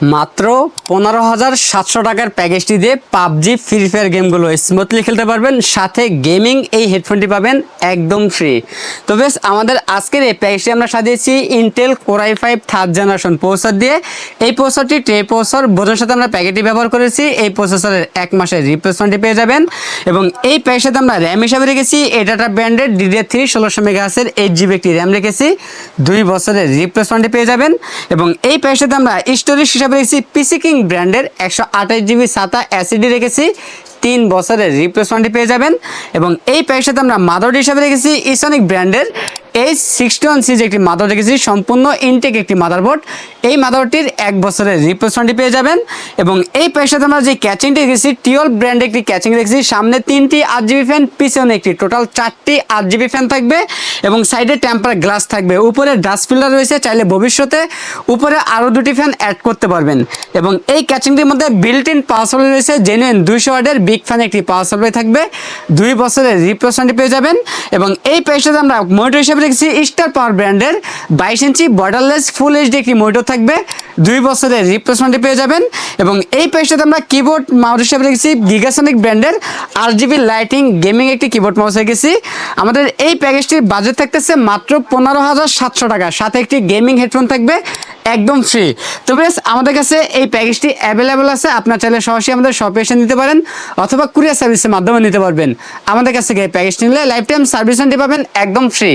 মাত্র 15,700 টাকার প্যাকেজটি দিয়ে পাবজি ফ্রি ফায়ার গেমগুলো স্মুথলি খেলতে পারবেন, সাথে গেমিং এই হেডফোনটি পাবেন একদম ফ্রি। তো বেশ, আমাদের আজকের এই প্যাকেজটি আমরা সাজিয়েছি Intel core i5 third generation processor দিয়ে। এই প্রসেসরটি প্রসেসর বোঝার সাথে আমরা প্যাকেটটি ব্যবহার করেছি। এই প্রসেসরের 1 মাসের রিপ্লেসমেন্টটি পেয়ে যাবেন এবং এই প্যাকের সাথে আমরা র্যাম হিসাবে রেখেছি এডাটা ব্র্যান্ডের DDR3 1600 মেগাহার্টজের 8GB একটি র্যাম রেখেছি। 2 বছরের রিপ্লেসমেন্টটি পেয়ে যাবেন এবং এই প্যাকের সাথে আমরা স্টোরেজ হিসাবে রেখেছি পিসি কিং ব্র্যান্ডের 128GB SATA SSD রেখেছি। 3 বছরের রিপ্লেসমেন্টটি পেয়ে যাবেন এবং এই প্যাকের সাথে আমরা মাদারবোর্ড হিসাবে রেখেছি ইসনিক ব্র্যান্ডের H61 সিরিজ একটি মাদারবোর্ড রেখেছি, সম্পূর্ণ ইনটেক একটি মাদারবোর্ড। এই মাদারবোর্ডটির 1 বছরের রিপ্লেসমেন্টটি পেয়ে যাবেন এবং এই প্যাকের সাথে আমরা যে ক্যাচিংটি রেখেছি টিওল ব্র্যান্ডের একটি ক্যাচিং রেখেছি। সামনে 3টি 8GB ফ্যান, পিছনে একটি, টোটাল 4টি 8GB ফ্যান থাকবে এবং সাইডে টেম্পার গ্লাস থাকবে। উপরে ডাস্ট ফিল্টার রয়েছে, চাইলে ভবিষ্যতে উপরে আরও 2টি ফ্যান অ্যাড করতে পারবেন এবং এই ক্যাচিংটির মধ্যে বিল্ট ইন পাওয়ার সাপ্লাই রয়েছে। জেনুইন 200 ওয়াটের বিগ ফ্যান একটি পাওয়ার সাপ্লাই থাকবে। 2 বছরের রিপ্লেসমেন্টটি পেয়ে যাবেন এবং এই প্যাকের সাথে আমরা মনিটর হিসেবে রেখেছি স্টার পাওয়ার ব্র্যান্ডের 22 ইঞ্চি বর্ডারলেস ফুল এইচডি একটি মনিটর থাকবে। 2 বছরের রিপ্লেসমেন্টটি পেয়ে যাবেন এবং এই প্যাকের সাথে আমরা কিবোর্ড মাউস হিসেবে রেখেছি গিগাসনিক ব্র্যান্ডের RGB লাইটিং গেমিং একটি কিবোর্ড মাউস রেখেছি। আমাদের এই প্যাকেজটির বাজেট থাকতেছে মাত্র 15,700 টাকা, সাথে একটি গেমিং হেডফোন থাকবে একদম ফ্রি। তো বেশ, আমাদের কাছে এই প্যাকেজটি অ্যাভেলেবল আছে। আপনার চাইলে সরাসরি আমাদের শপে এসে নিতে পারেন অথবা কুরিয়ার সার্ভিসের মাধ্যমে নিতে পারবেন। আমাদের কাছ থেকে এই প্যাকেজটি নিলে লাইফ টাইম সার্ভিস পাবেন একদম ফ্রি।